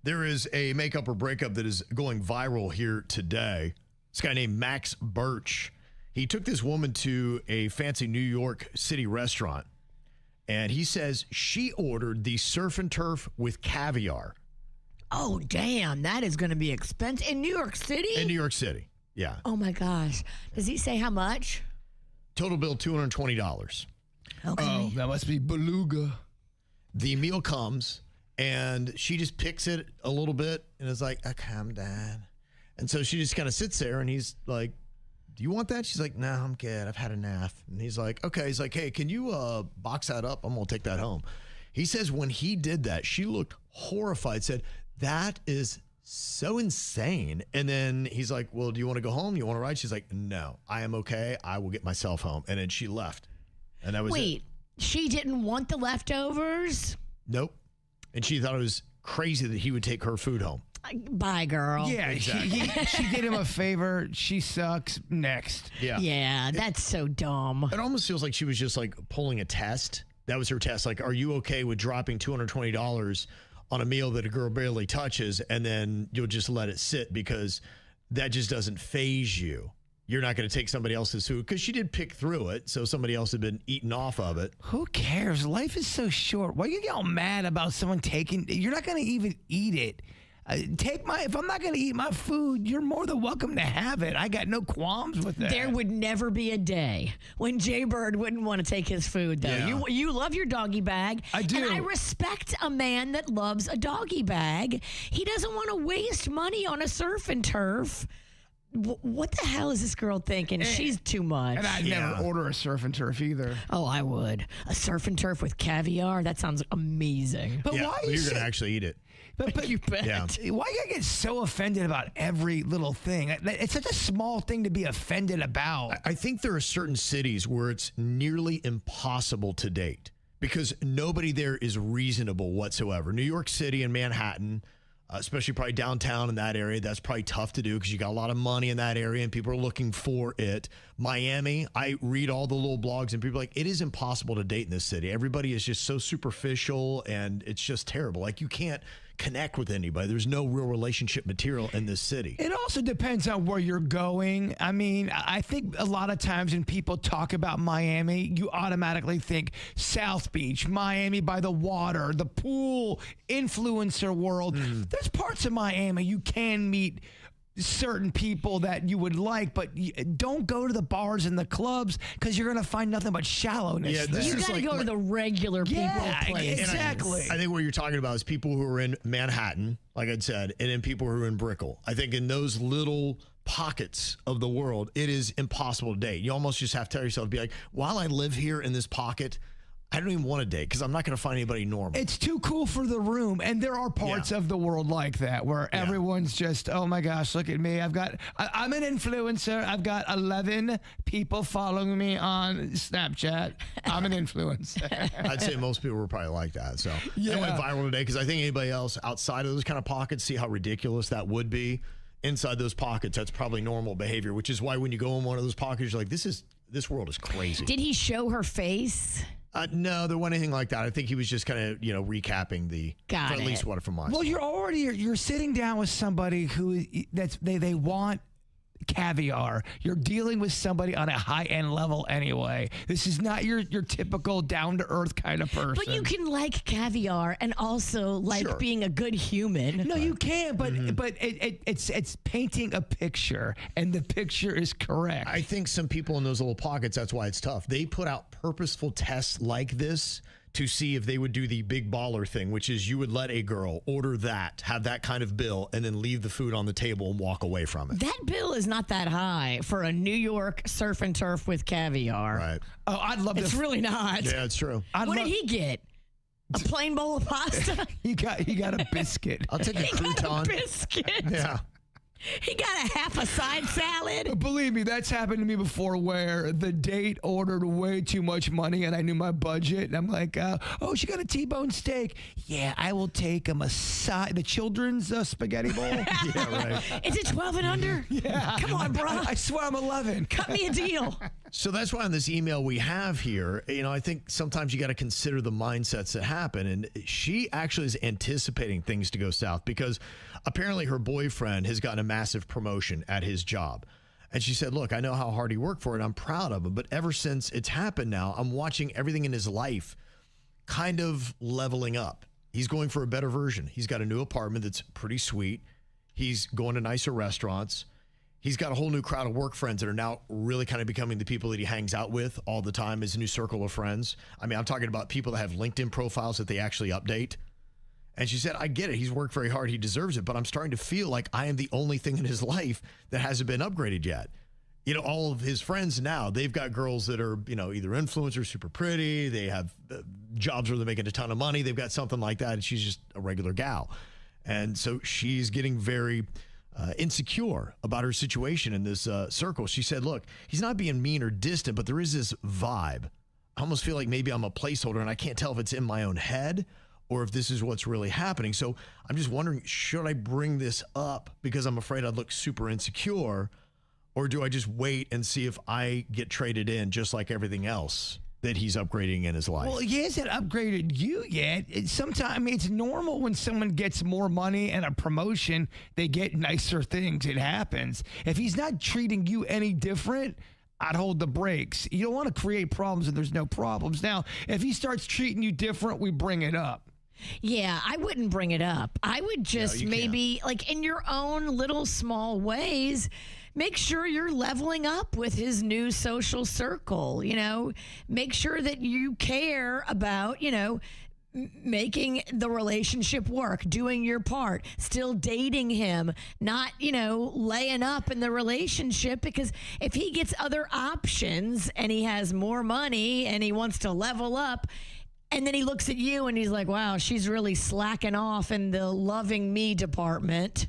There is a makeup or breakup that is going viral here today. This guy named Max Birch. He took this woman to a fancy New York City restaurant, and he says she ordered the surf and turf with caviar. Oh, damn. That is going to be expensive. In New York City? In New York City, yeah. Oh, my gosh. Does he say how much? Total bill, $220. Okay. Oh, that must be beluga. The meal comes, and she just picks it a little bit and is like, I'm done. And so she just kind of sits there, and he's like, do you want that? She's like, no, I'm good. I've had enough. And he's like, okay. He's like, hey, can you box that up? I'm going to take that home. He says when he did that, she looked horrified, said, that is so insane. And then he's like, well, do you want to go home? You want to ride? She's like, no, I am okay. I will get myself home. And then she left. And that was Wait, she didn't want the leftovers? Nope. And she thought it was crazy that he would take her food home. Bye, girl. Yeah, Exactly. she did him a favor. She sucks. Next. Yeah. Yeah, that's so dumb. It almost feels like she was just like pulling a test. That was her test. Like, are you okay with dropping $220 on a meal that a girl barely touches, and then you'll just let it sit because that just doesn't faze you? You're not going to take somebody else's food because she did pick through it, so somebody else had been eating off of it. Who cares? Life is so short. Why you get all mad about someone taking? You're not going to even eat it. If I'm not going to eat my food, you're more than welcome to have it. I got no qualms with that. There would never be a day when Jay Bird wouldn't want to take his food, though. Yeah. You love your doggy bag. I do. And I respect a man that loves a doggy bag. He doesn't want to waste money on a surf and turf. What the hell is this girl thinking? She's too much. And I'd never order a surf and turf either. Oh, I would. A surf and turf with caviar? That sounds amazing. But Yeah, why you're going to actually eat it. But You bet. Yeah. why you gotta get so offended about every little thing? It's such a small thing to be offended about. I think there are certain cities where it's nearly impossible to date because nobody there is reasonable whatsoever. New York City and Manhattan, especially probably downtown in that area, that's probably tough to do because you got a lot of money in that area and people are looking for it. Miami, I read all the little blogs and people are like, it is impossible to date in this city. Everybody is just so superficial and it's just terrible. Like you can't connect with anybody. There's no real relationship material in this city. It also depends on where you're going. I mean, I think a lot of times when people talk about Miami, you automatically think South Beach, Miami by the water, the pool, influencer world. There's parts of Miami you can meet certain people that you would like, but don't go to the bars and the clubs because you're going to find nothing but shallowness. Yeah, there. this You is got to like- go to the regular people places. Exactly. I think what you're talking about is people who are in Manhattan, like I'd said, and then people who are in Brickell. I think in those little pockets of the world, it is impossible to date. You almost just have to tell yourself, be like, while I live here in this pocket, I don't even want to date because I'm not going to find anybody normal. It's too cool for the room. And there are parts of the world like that where everyone's just, oh my gosh, look at me. I'm an influencer. I've got 11 people following me on Snapchat. I'm an influencer. I'd say most people were probably like that. So it went viral today because I think anybody else outside of those kind of pockets see how ridiculous that would be. Inside those pockets, that's probably normal behavior, which is why when you go in one of those pockets, you're like, this world is crazy. Did he show her face? No, there wasn't anything like that. I think he was just kind of, recapping Got at it. least what from us. Well, you're sitting down with somebody who they want caviar. You're dealing with somebody on a high-end level anyway. This is not your typical down-to-earth kind of person. But you can like caviar and also like being a good human. No, you can't. But it's painting a picture, and the picture is correct. I think some people in those little pockets, that's why it's tough. They put out purposeful tests like this to see if they would do the big baller thing, which is you would let a girl order that, have that kind of bill, and then leave the food on the table and walk away from it. That bill is not that high for a New York surf and turf with caviar. Right. Oh, I'd love It's to. really not. Yeah, it's true. What did he get? A plain bowl of pasta? He got a biscuit. I'll take a He got a crouton. biscuit. Yeah. He got a half a side salad. Believe me, that's happened to me before where the date ordered way too much money and I knew my budget. And I'm like, oh, she got a T-bone steak. Yeah, I will take him the children's spaghetti bowl. Yeah, right. Is it 12 and under? Yeah. Come on, bro. I swear I'm 11. Cut me a deal. So that's why on this email we have here, I think sometimes you got to consider the mindsets that happen. And she actually is anticipating things to go south because apparently her boyfriend has gotten a massive promotion at his job. And she said, look, I know how hard he worked for it. I'm proud of him. But ever since it's happened now, I'm watching everything in his life kind of leveling up. He's going for a better version. He's got a new apartment that's pretty sweet. He's going to nicer restaurants. He's got a whole new crowd of work friends that are now really kind of becoming the people that he hangs out with all the time, his new circle of friends. I mean, I'm talking about people that have LinkedIn profiles that they actually update. And she said, I get it. He's worked very hard. He deserves it. But I'm starting to feel like I am the only thing in his life that hasn't been upgraded yet. All of his friends now, they've got girls that are, either influencers, super pretty. They have jobs where they're making a ton of money. They've got something like that. And she's just a regular gal. And so she's getting very insecure about her situation in this circle. She said, look, he's not being mean or distant, but there is this vibe. I almost feel like maybe I'm a placeholder and I can't tell if it's in my own head or if this is what's really happening. So I'm just wondering, should I bring this up because I'm afraid I'd look super insecure, or do I just wait and see if I get traded in just like everything else that he's upgrading in his life? Well, he hasn't upgraded you yet. Sometimes it's normal when someone gets more money and a promotion, they get nicer things. It happens. If he's not treating you any different, I'd hold the brakes. You don't want to create problems and there's no problems. Now, if he starts treating you different, we bring it up. Yeah, I wouldn't bring it up. I would just maybe, like in your own little small ways, make sure you're leveling up with his new social circle. Make sure that you care about, making the relationship work, doing your part, still dating him, not, laying up in the relationship, because if he gets other options and he has more money and he wants to level up, and then he looks at you and he's like, wow, she's really slacking off in the loving me department.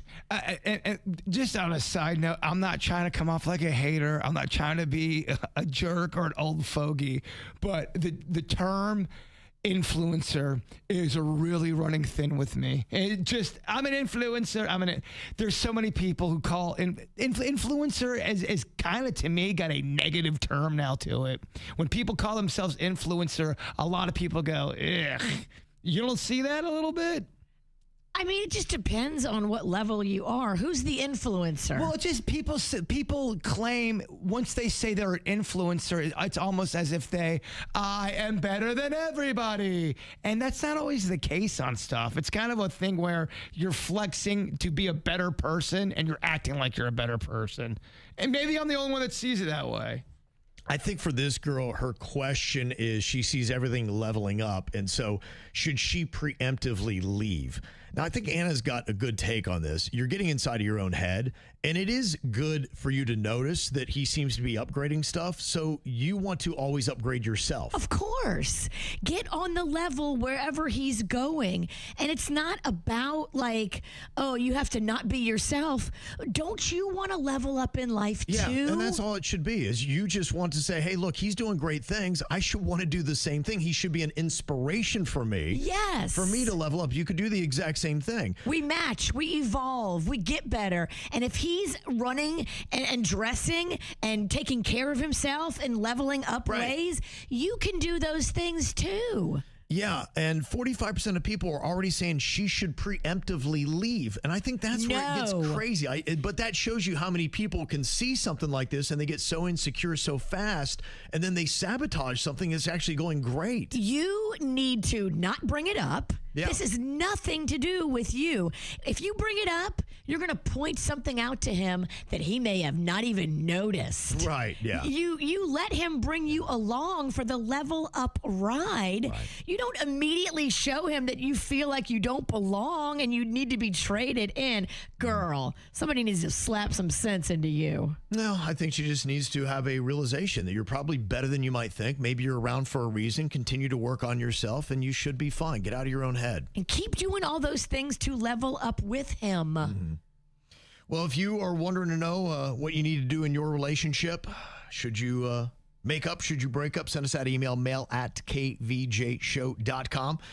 And just on a side note, I'm not trying to come off like a hater. I'm not trying to be a jerk or an old fogey. But the term influencer is really running thin with me. I'm an influencer. There's so many people who call influencer as kind of, to me, got a negative term now to it. When people call themselves influencer, a lot of people go, ugh. You don't see that a little bit? I mean, it just depends on what level you are. Who's the influencer? Well, it's just people claim once they say they're an influencer, it's almost as if I am better than everybody. And that's not always the case on stuff. It's kind of a thing where you're flexing to be a better person and you're acting like you're a better person. And maybe I'm the only one that sees it that way. I think for this girl, her question is she sees everything leveling up. And so should she preemptively leave? Now, I think Anna's got a good take on this. You're getting inside of your own head, and it is good for you to notice that he seems to be upgrading stuff. So you want to always upgrade yourself. Of course. Get on the level wherever he's going. And it's not about like, oh, you have to not be yourself. Don't you want to level up in life too? Yeah, and that's all it should be, is you just want to say, hey, look, he's doing great things. I should want to do the same thing. He should be an inspiration for me. Yes. For me to level up. You could do the exact same thing. We match, we evolve, we get better. And if he's running and dressing and taking care of himself and leveling up ways, you can do those things too. Yeah, and 45% of people are already saying she should preemptively leave. And I think that's where it gets crazy. But that shows you how many people can see something like this and they get so insecure so fast, and then they sabotage something that's actually going great. You need to not bring it up. Yeah. This has nothing to do with you. If you bring it up, you're going to point something out to him that he may have not even noticed. Right, yeah. You let him bring you along for the level up ride. Right. You don't immediately show him that you feel like you don't belong and you need to be traded in. Girl, somebody needs to slap some sense into you. No, I think she just needs to have a realization that you're probably better than you might think. Maybe you're around for a reason. Continue to work on yourself and you should be fine. Get out of your own head. And keep doing all those things to level up with him. Mm-hmm. Well, if you are wondering to know what you need to do in your relationship, should you make up, should you break up, send us that email, mail@kvjshow.com.